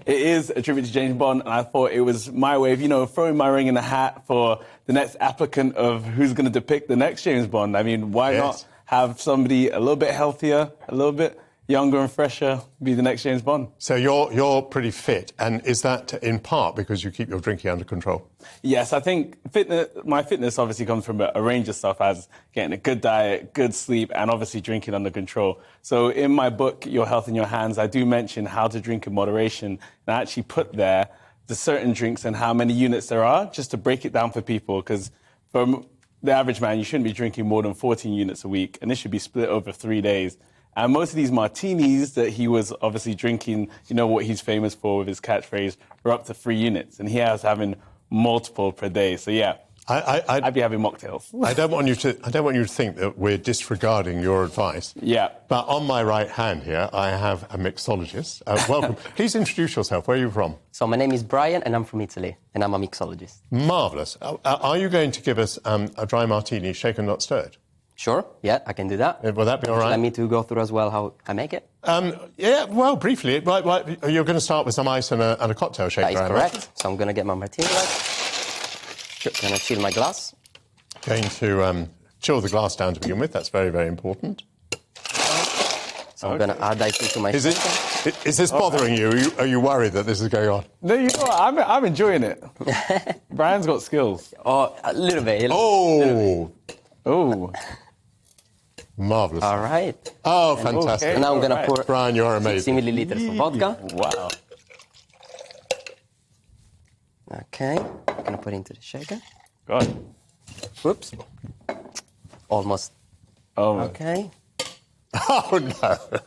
It is a tribute to James Bond, and I thought it was my way of, throwing my ring in the hat for the next applicant of who's going to depict the next James Bond. I mean, why not have somebody a little bit healthier, a little bit younger and fresher be the next James Bond? So you're pretty fit, and is that in part because you keep your drinking under control? Yes, I think my fitness obviously comes from a range of stuff, as getting a good diet, good sleep, and obviously drinking under control. So in my book, Your Health in Your Hands, I do mention how to drink in moderation, and I actually put there the certain drinks and how many units there are, just to break it down for people, because for the average man, you shouldn't be drinking more than 14 units a week, and this should be split over 3 days. And most of these martinis that he was obviously drinking, what he's famous for with his catchphrase, are up to 3 units. And he was having multiple per day. So, yeah, I'd be having mocktails. I don't want you to think that we're disregarding your advice. Yeah. But on my right hand here, I have a mixologist. Welcome. Please introduce yourself. Where are you from? So my name is Brian, and I'm from Italy, and I'm a mixologist. Marvellous. Are you going to give us a dry martini, shaken, not stirred? Sure, yeah, I can do that. Will that be all right? Let me to go through as well how I make it. Yeah, well, briefly. You're going to start with some ice and a cocktail shaker. That is correct. So I'm going to get my martini glass. Going to chill my glass. Going to chill the glass down to begin with. That's very, very important. So I'm going to add ice into my Is this bothering you? Are you worried that this is going on? No, I'm enjoying it. Brian's got skills. Oh, a little bit. Oh. Marvellous. All right. Oh, fantastic. And now I'm going to pour Brian, you're amazing. 60 milliliters of vodka. Wow. Okay. I'm going to put it into the shaker. God. Whoops. Almost. Oh. Okay. Oh, no.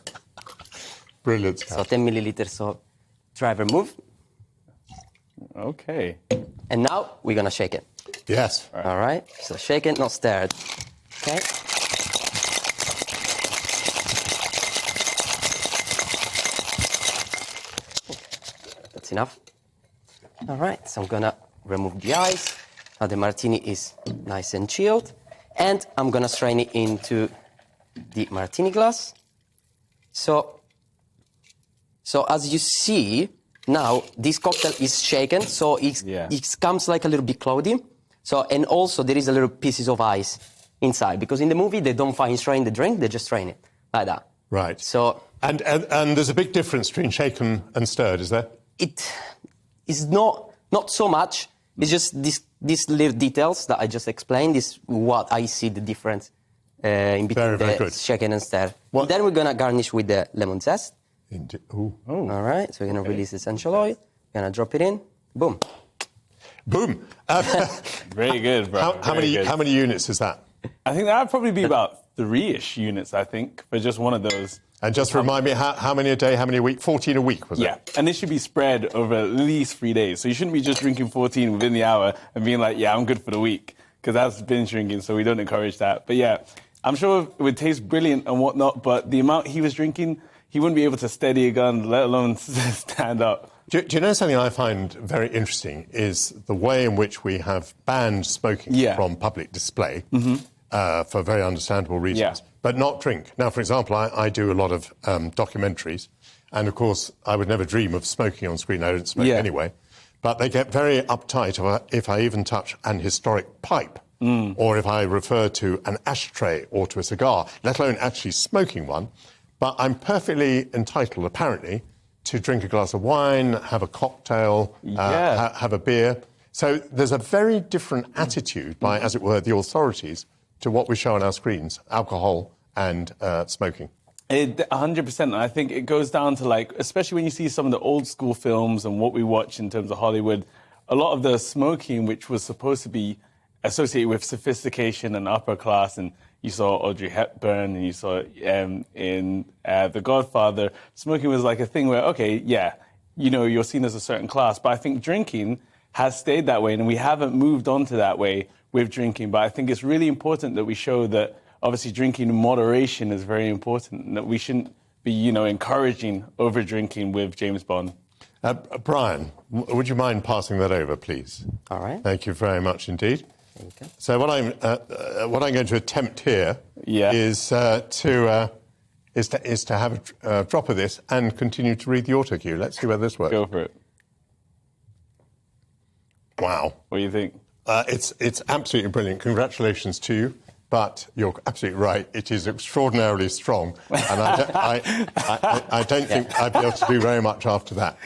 Brilliant stuff. So 10 milliliters of dry vermouth. Okay. And now we're going to shake it. Yes. All right. So shake it, not stirred. Okay. That's enough. All right. So I'm going to remove the ice. Now the martini is nice and chilled. And I'm going to strain it into the martini glass. So as you see, now this cocktail is shaken, so it comes like a little bit cloudy. So, and also there is a little pieces of ice inside, because in the movie they don't strain the drink, they just strain it like that. Right. So and there's a big difference between shaken and stirred, is there? It is not so much. It's just these little details that I just explained is what I see the difference in between the shaken and stirred. Then we're gonna garnish with the lemon zest. Ooh. Oh. All right, so we're going to release essential oil. Going to drop it in. Boom. Boom. Very good, bro. How many units is that? I think that would probably be about 3-ish units, I think, for just one of those. And just remind me, how many a day, how many a week? 14 a week, was it? Yeah, and this should be spread over at least 3 days. So you shouldn't be just drinking 14 within the hour and being like, yeah, I'm good for the week, because that's binge drinking, so we don't encourage that. But yeah, I'm sure it would taste brilliant and whatnot, but the amount he was drinking, he wouldn't be able to steady a gun, let alone stand up. Do you know something I find very interesting is the way in which we have banned smoking from public display for very understandable reasons, but not drink. Now, for example, I do a lot of documentaries, and of course, I would never dream of smoking on screen. I don't smoke anyway. But they get very uptight if I even touch an historic pipe, or if I refer to an ashtray or to a cigar, let alone actually smoking one. But I'm perfectly entitled, apparently, to drink a glass of wine, have a cocktail, have a beer. So there's a very different attitude by, as it were, the authorities to what we show on our screens, alcohol and smoking. 100%. And I think it goes down to, like, especially when you see some of the old school films and what we watch in terms of Hollywood, a lot of the smoking, which was supposed to be associated with sophistication and upper class, and you saw Audrey Hepburn and you saw in The Godfather, smoking was like a thing where, okay, you're seen as a certain class. But I think drinking has stayed that way, and we haven't moved on to that way with drinking. But I think it's really important that we show that, obviously, drinking in moderation is very important, and that we shouldn't be, encouraging over-drinking with James Bond. Brian, would you mind passing that over, please? All right. Thank you very much indeed. Okay. So what I'm going to attempt here is is to have a drop of this and continue to read the auto cue. Let's see whether this works. Go for it. Wow. What do you think? It's absolutely brilliant. Congratulations to you. But you're absolutely right. It is extraordinarily strong, and I don't think I'd be able to do very much after that.